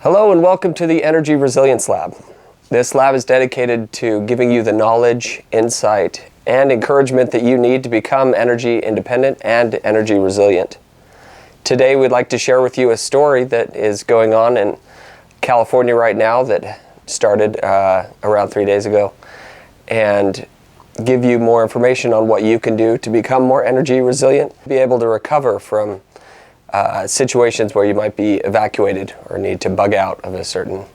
Hello and welcome to the Energy Resilience Lab. This lab is dedicated to giving you the knowledge, insight, and encouragement that you need to become energy independent and energy resilient. Today we'd like to share with you a story that is going on in California right now that started around 3 days ago, and give you more information on what you can do to become more energy resilient, be able to recover from situations where you might be evacuated or need to bug out of a certain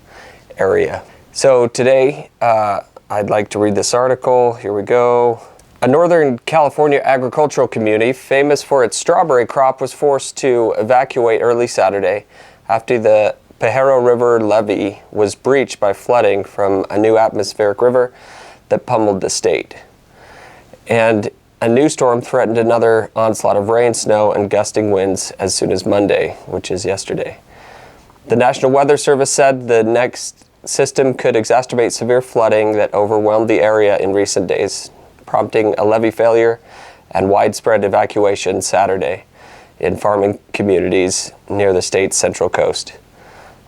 area. So today I'd like to read this article. Here we go. A Northern California agricultural community famous for its strawberry crop was forced to evacuate early Saturday after the Pajaro River levee was breached by flooding from a new atmospheric river that pummeled the state. And a new storm threatened another onslaught of rain, snow, and gusting winds as soon as Monday, which is yesterday. The National Weather Service said the next system could exacerbate severe flooding that overwhelmed the area in recent days, prompting a levee failure and widespread evacuation Saturday in farming communities near the state's central coast.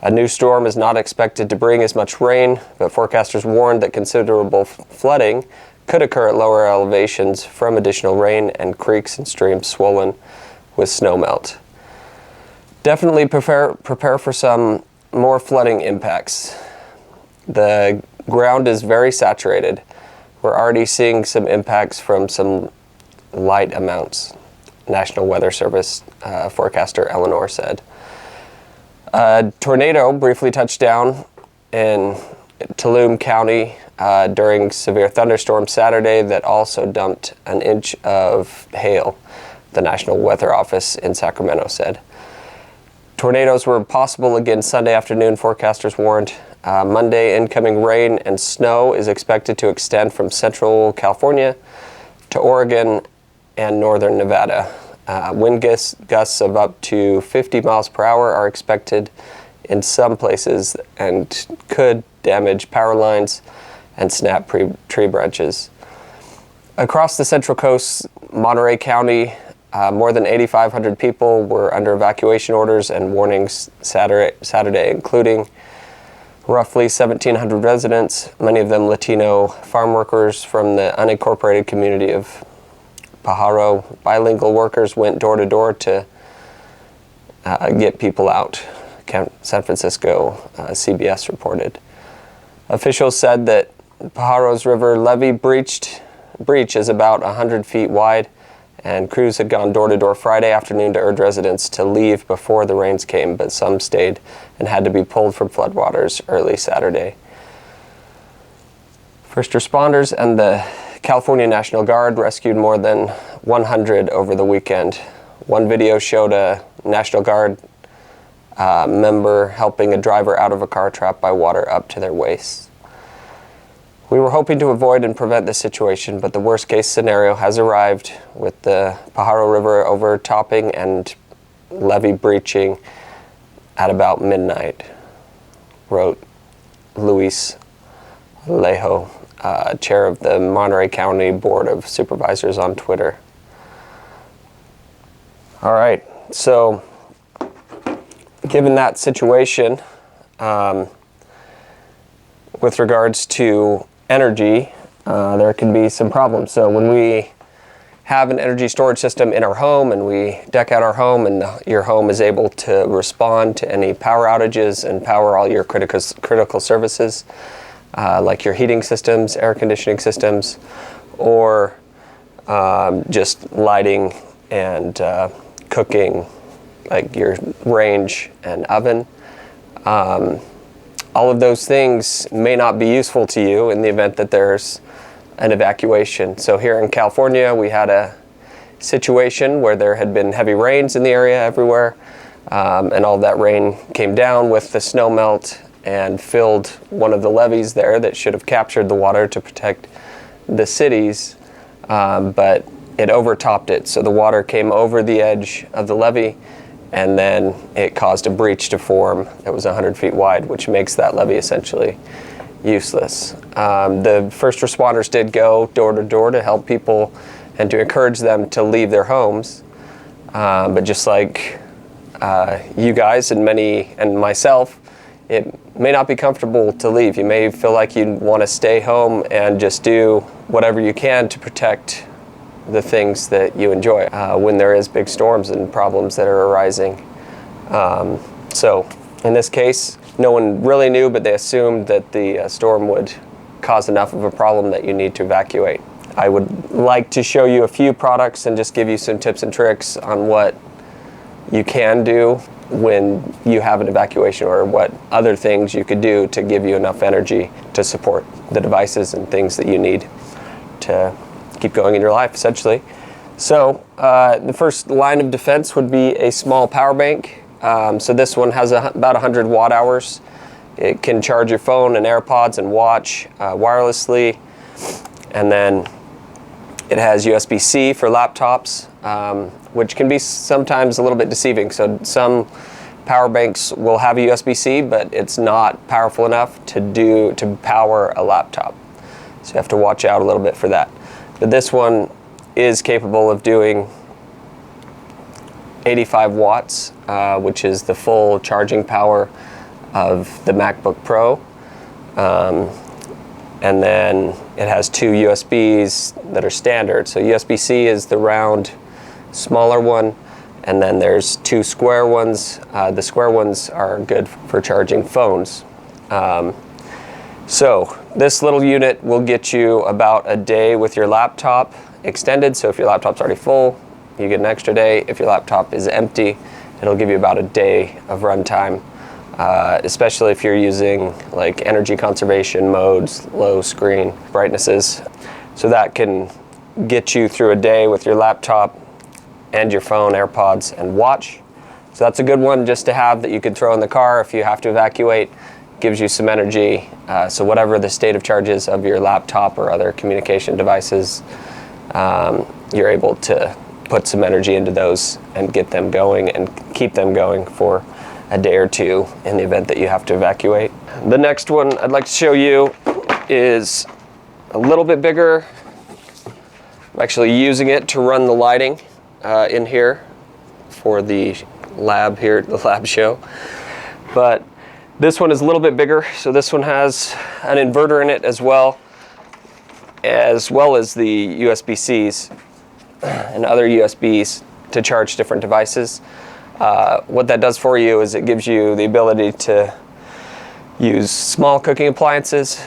A new storm is not expected to bring as much rain, but forecasters warned that considerable flooding could occur at lower elevations from additional rain and creeks and streams swollen with snowmelt. Definitely prepare for some more flooding impacts. The ground is very saturated. We're already seeing some impacts from some light amounts, National Weather Service forecaster Eleanor said. A tornado briefly touched down in Tulum County during severe thunderstorm Saturday that also dumped an inch of hail, the National Weather Office in Sacramento said. Tornadoes were possible again Sunday afternoon, forecasters warned. Monday, incoming rain and snow is expected to extend from central California to Oregon and northern Nevada. Wind gusts of up to 50 miles per hour are expected in some places and could damage power lines and snap tree branches. Across the Central Coast, Monterey County, more than 8,500 people were under evacuation orders and warnings Saturday, including roughly 1,700 residents, many of them Latino farm workers from the unincorporated community of Pajaro. Bilingual workers went door to door to get people out, San Francisco CBS reported. Officials said that Pajaro's river levee breach is about 100 feet wide, and crews had gone door to door Friday afternoon to urge residents to leave before the rains came, but some stayed and had to be pulled from floodwaters early Saturday. First responders and the California National Guard rescued more than 100 over the weekend. One video showed a National Guard member helping a driver out of a car trapped by water up to their waists. We were hoping to avoid and prevent this situation, but the worst case scenario has arrived with the Pajaro River overtopping and levee breaching at about midnight, wrote Luis Alejo, chair of the Monterey County Board of Supervisors on Twitter. All right, so given that situation, with regards to energy, there can be some problems. So when we have an energy storage system in our home and we deck out our home and your home is able to respond to any power outages and power all your critical services, like your heating systems, air conditioning systems, or just lighting and cooking, like your range and oven. All of those things may not be useful to you in the event that there's an evacuation. So here in California, we had a situation where there had been heavy rains in the area everywhere, and all that rain came down with the snow melt and filled one of the levees there that should have captured the water to protect the cities, but it overtopped it. So the water came over the edge of the levee, and then it caused a breach to form that was 100 feet wide, which makes that levee essentially useless. The first responders did go door to door to help people and to encourage them to leave their homes. But just like you guys and myself, it may not be comfortable to leave. You may feel like you want to stay home and just do whatever you can to protect the things that you enjoy when there is big storms and problems that are arising. So in this case, no one really knew, but they assumed that the storm would cause enough of a problem that you need to evacuate. I would like to show you a few products and just give you some tips and tricks on what you can do when you have an evacuation, or what other things you could do to give you enough energy to support the devices and things that you need to keep going in your life, essentially. So the first line of defense would be a small power bank. So this one has about 100 watt hours. It can charge your phone and AirPods and watch wirelessly. And then it has USB-C for laptops, which can be sometimes a little bit deceiving. So some power banks will have a USB-C, but it's not powerful enough to power a laptop. So you have to watch out a little bit for that. But this one is capable of doing 85 watts, which is the full charging power of the MacBook Pro. And then it has two USBs that are standard. So USB-C is the round, smaller one, and then there's two square ones. The square ones are good for charging phones. So this little unit will get you about a day with your laptop extended. So if your laptop's already full, you get an extra day. If your laptop is empty, it'll give you about a day of runtime. Especially if you're using like energy conservation modes, low screen brightnesses. So that can get you through a day with your laptop and your phone, AirPods, and watch. So that's a good one just to have that you could throw in the car if you have to evacuate. Gives you some energy. So whatever the state of charge is of your laptop or other communication devices, you're able to put some energy into those and get them going and keep them going for a day or two in the event that you have to evacuate. The next one I'd like to show you is a little bit bigger. I'm actually using it to run the lighting in here for the lab here, the lab show. But this one is a little bit bigger. So this one has an inverter in it as well as the USB-Cs and other USBs to charge different devices. What that does for you is it gives you the ability to use small cooking appliances.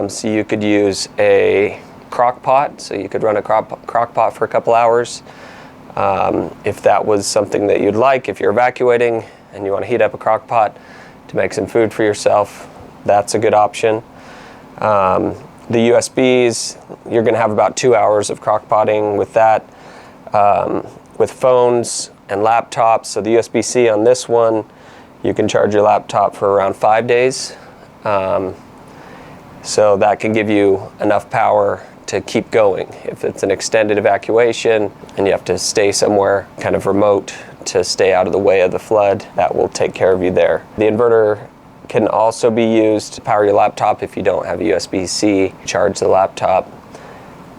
So you could use a crock pot, so you could run a crock pot for a couple hours. If that was something that you'd like, if you're evacuating and you want to heat up a crock pot to make some food for yourself, that's a good option. The USBs, you're going to have about 2 hours of crock potting with that. With phones and laptops, so the USB-C on this one, you can charge your laptop for around 5 days. So that can give you enough power to keep going. If it's an extended evacuation and you have to stay somewhere kind of remote to stay out of the way of the flood, that will take care of you there. The inverter can also be used to power your laptop if you don't have a USB-C, charge the laptop.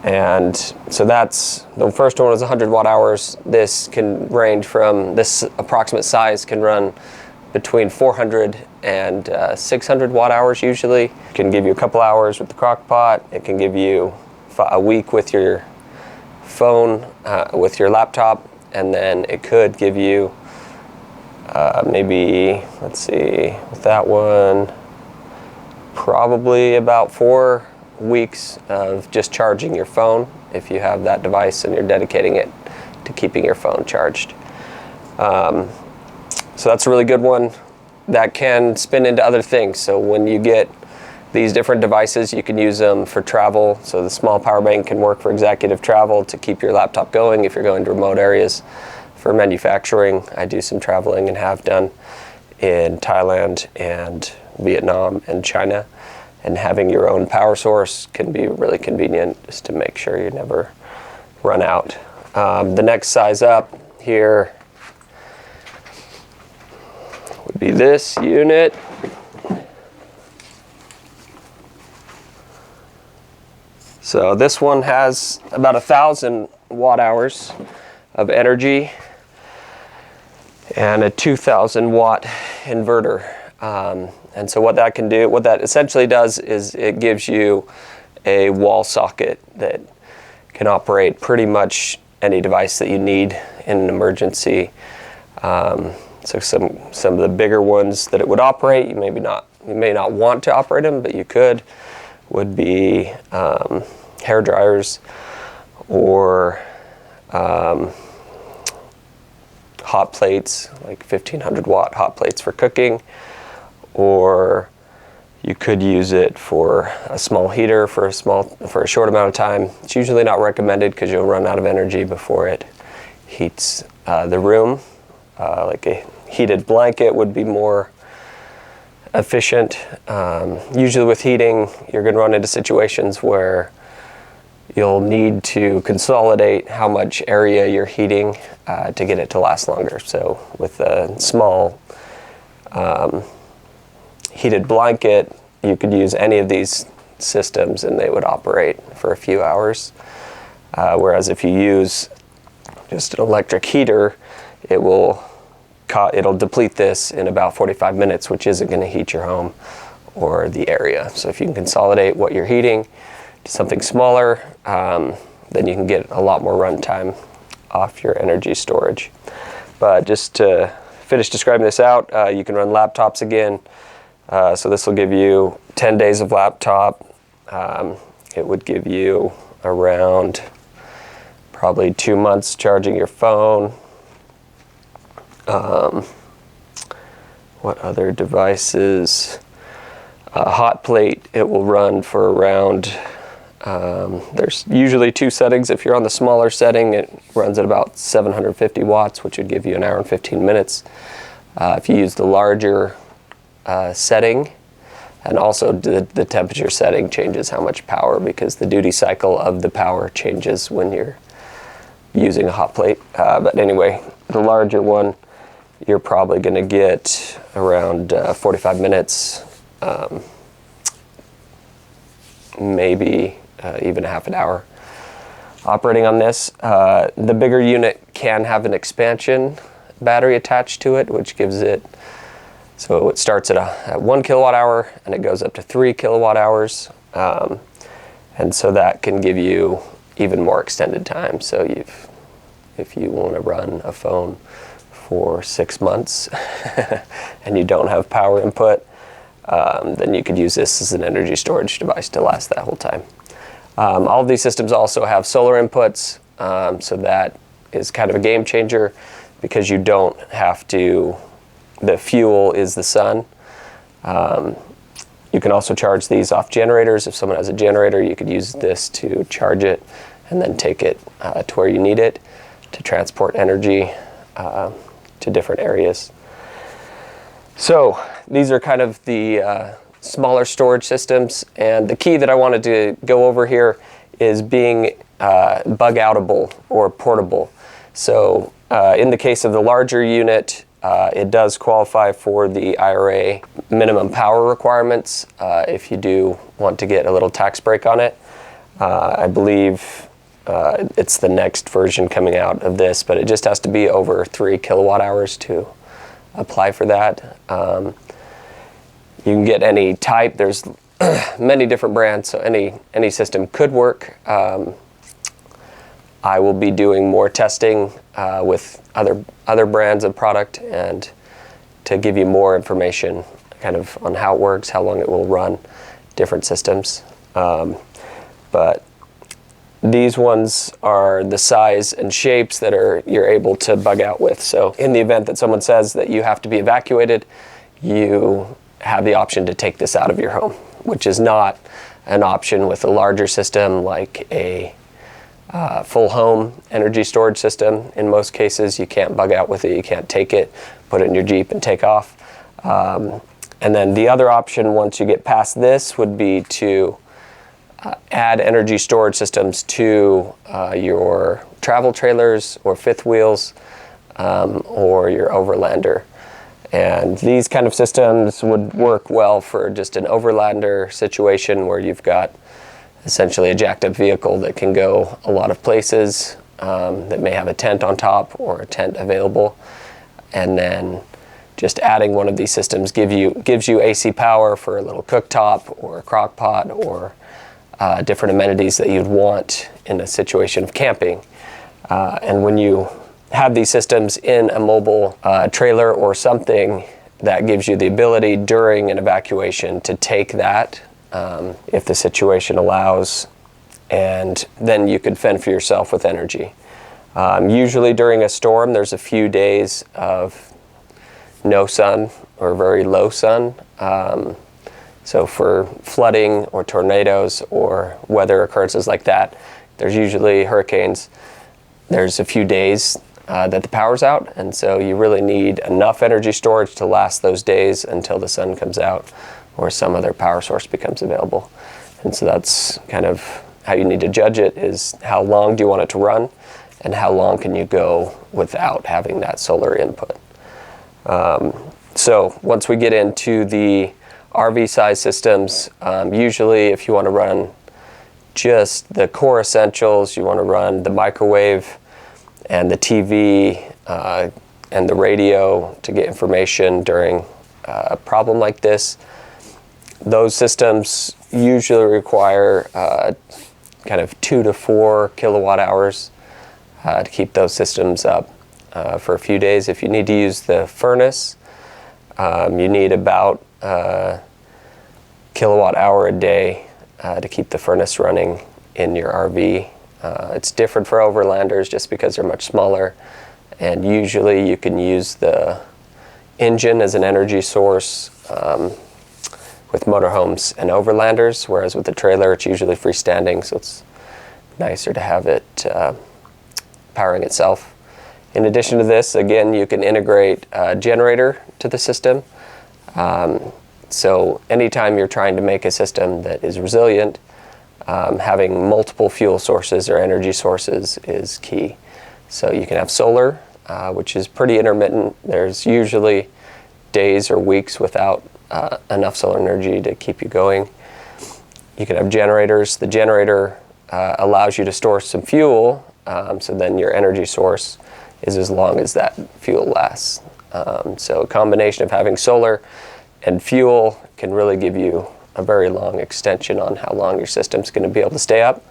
And so that's, the first one was 100 watt hours. This can range from, this approximate size can run between 400 and 600 watt hours usually. It can give you a couple hours with the crock pot. It can give you a week with your phone, with your laptop, and then it could give you maybe, let's see, with that one, probably about 4 weeks of just charging your phone if you have that device and you're dedicating it to keeping your phone charged. So that's a really good one that can spin into other things. So when you get these different devices, you can use them for travel. So the small power bank can work for executive travel to keep your laptop going if you're going to remote areas. For manufacturing, I do some traveling and have done in Thailand and Vietnam and China. And having your own power source can be really convenient just to make sure you never run out. The next size up here would be this unit. So this one has about 1,000 watt hours of energy and a 2,000 watt inverter. And so what that can do, what that essentially does is it gives you a wall socket that can operate pretty much any device that you need in an emergency. So some of the bigger ones that it would operate, you may not want to operate them, but you could, would be hair dryers, or hot plates, like 1500 watt hot plates for cooking, or you could use it for a small heater for a short amount of time. It's usually not recommended because you'll run out of energy before it heats the room. Like a heated blanket would be more efficient. Usually with heating, you're going to run into situations where you'll need to consolidate how much area you're heating to get it to last longer. So with a small heated blanket, you could use any of these systems and they would operate for a few hours. Whereas if you use just an electric heater, it'll deplete this in about 45 minutes, which isn't going to heat your home or the area. So if you can consolidate what you're heating to something smaller, then you can get a lot more runtime off your energy storage. But just to finish describing this out, you can run laptops again. So this will give you 10 days of laptop. It would give you around probably 2 months charging your phone. What other devices? Hot plate, it will run for around, there's usually 2 settings. If you're on the smaller setting, it runs at about 750 watts, which would give you an hour and 15 minutes. If you use the larger setting, and also the temperature setting changes how much power, because the duty cycle of the power changes when you're using a hot plate. But anyway, the larger one, you're probably going to get around 45 minutes, maybe even half an hour operating on this. The bigger unit can have an expansion battery attached to it, which gives it, so it starts at 1 kilowatt hour and it goes up to 3 kilowatt hours. And so that can give you even more extended time. So if you want to run a phone for 6 months and you don't have power input, then you could use this as an energy storage device to last that whole time. All of these systems also have solar inputs, so that is kind of a game changer, because you don't have to, the fuel is the sun. You can also charge these off generators. If someone has a generator, you could use this to charge it and then take it to where you need it to transport energy to different areas. So these are kind of the smaller storage systems, and the key that I wanted to go over here is being bug-outable or portable. So in the case of the larger unit, it does qualify for the IRA minimum power requirements if you do want to get a little tax break on it. I believe it's the next version coming out of this, but it just has to be over 3 kilowatt hours to apply for that. You can get any type. There's many different brands, so any system could work. I will be doing more testing with other brands of product, and to give you more information kind of on how it works, how long it will run, different systems. But these ones are the size and shapes that you're able to bug out with. So in the event that someone says that you have to be evacuated, you have the option to take this out of your home, which is not an option with a larger system like a full home energy storage system. In most cases, you can't bug out with it. You can't take it, put it in your Jeep and take off. And then the other option, once you get past this, would be to add energy storage systems to your travel trailers or fifth wheels or your overlander. And these kind of systems would work well for just an overlander situation where you've got essentially a jacked up vehicle that can go a lot of places, that may have a tent on top or a tent available, and then just adding one of these systems gives you AC power for a little cooktop or a crock pot or different amenities that you'd want in a situation of camping. And when you have these systems in a mobile trailer or something, that gives you the ability during an evacuation to take that if the situation allows, and then you could fend for yourself with energy. Usually during a storm, there's a few days of no sun or very low sun. So for flooding or tornadoes or weather occurrences like that, there's usually hurricanes. There's a few days that the power's out, and so you really need enough energy storage to last those days until the sun comes out or some other power source becomes available. And so that's kind of how you need to judge it, is how long do you want it to run and how long can you go without having that solar input. So once we get into the RV size systems, usually if you want to run just the core essentials, you want to run the microwave and the TV and the radio to get information during a problem like this. Those systems usually require kind of 2 to 4 kilowatt hours to keep those systems up for a few days. If you need to use the furnace, you need about kilowatt hour a day to keep the furnace running in your RV. It's different for overlanders just because they're much smaller, and usually you can use the engine as an energy source with motorhomes and overlanders, whereas with the trailer it's usually freestanding, so it's nicer to have it powering itself. In addition to this, again, you can integrate a generator to the system. So anytime you're trying to make a system that is resilient, having multiple fuel sources or energy sources is key. So you can have solar, which is pretty intermittent. There's usually days or weeks without enough solar energy to keep you going. You can have generators. The generator allows you to store some fuel, so then your energy source is as long as that fuel lasts. So a combination of having solar and fuel can really give you a very long extension on how long your system's going to be able to stay up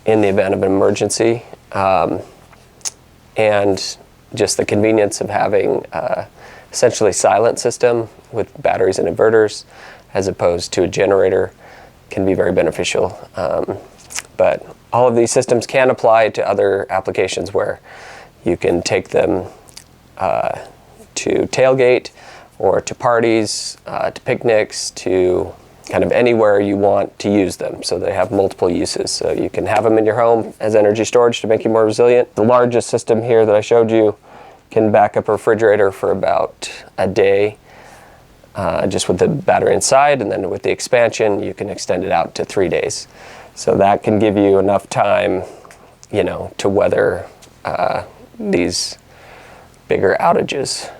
in the event of an emergency. And just the convenience of having essentially silent system with batteries and inverters as opposed to a generator can be very beneficial. But all of these systems can apply to other applications where you can take them to tailgate or to parties, to picnics, to kind of anywhere you want to use them. So they have multiple uses. So you can have them in your home as energy storage to make you more resilient. The largest system here that I showed you can back up a refrigerator for about a day, just with the battery inside, and then with the expansion you can extend it out to 3 days. So that can give you enough time, you know, to weather these bigger outages.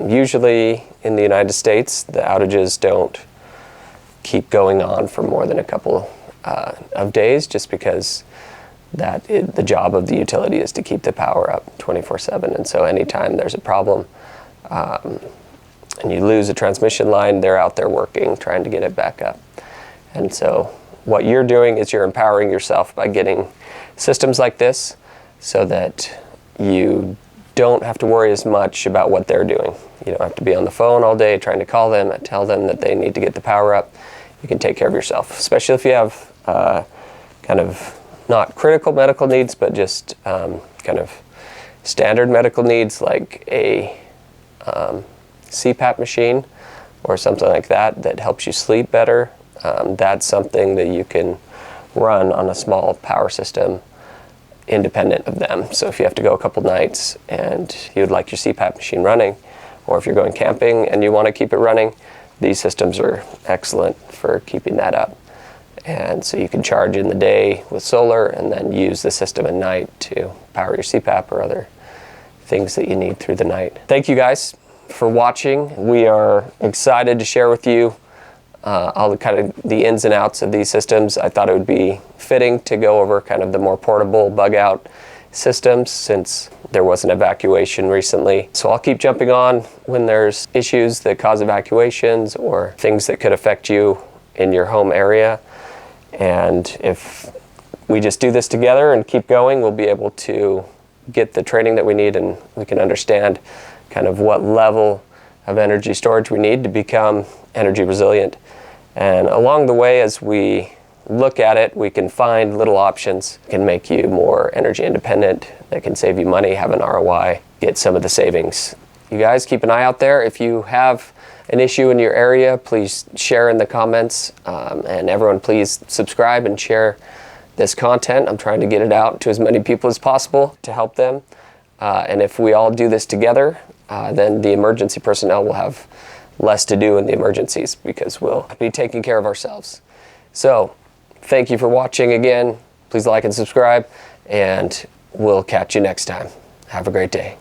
Usually in the United States, the outages don't keep going on for more than a couple of days, just because the job of the utility is to keep the power up 24/7. And so anytime there's a problem and you lose a transmission line, they're out there working, trying to get it back up. And so what you're doing is you're empowering yourself by getting systems like this so that you don't have to worry as much about what they're doing. You don't have to be on the phone all day trying to call them and tell them that they need to get the power up. You can take care of yourself, especially if you have kind of not critical medical needs, but just kind of standard medical needs like a CPAP machine or something like that that helps you sleep better. That's something that you can run on a small power system independent of them. So if you have to go a couple nights and you would like your CPAP machine running, or if you're going camping and you want to keep it running, these systems are excellent for keeping that up. And so you can charge in the day with solar and then use the system at night to power your CPAP or other things that you need through the night. Thank you guys for watching. We are excited to share with you all the kind of the ins and outs of these systems. I thought it would be fitting to go over kind of the more portable bug out systems since there was an evacuation recently. So I'll keep jumping on when there's issues that cause evacuations or things that could affect you in your home area. And if we just do this together and keep going, we'll be able to get the training that we need, and we can understand kind of what level of energy storage we need to become energy resilient. And along the way, as we look at it, we can find little options that can make you more energy independent, that can save you money, have an ROI, get some of the savings. You guys keep an eye out there. If you have an issue in your area, please share in the comments, and everyone please subscribe and share this content. I'm trying to get it out to as many people as possible to help them. And if we all do this together, then the emergency personnel will have less to do in the emergencies because we'll be taking care of ourselves. So thank you for watching again. Please like and subscribe, and we'll catch you next time. Have a great day.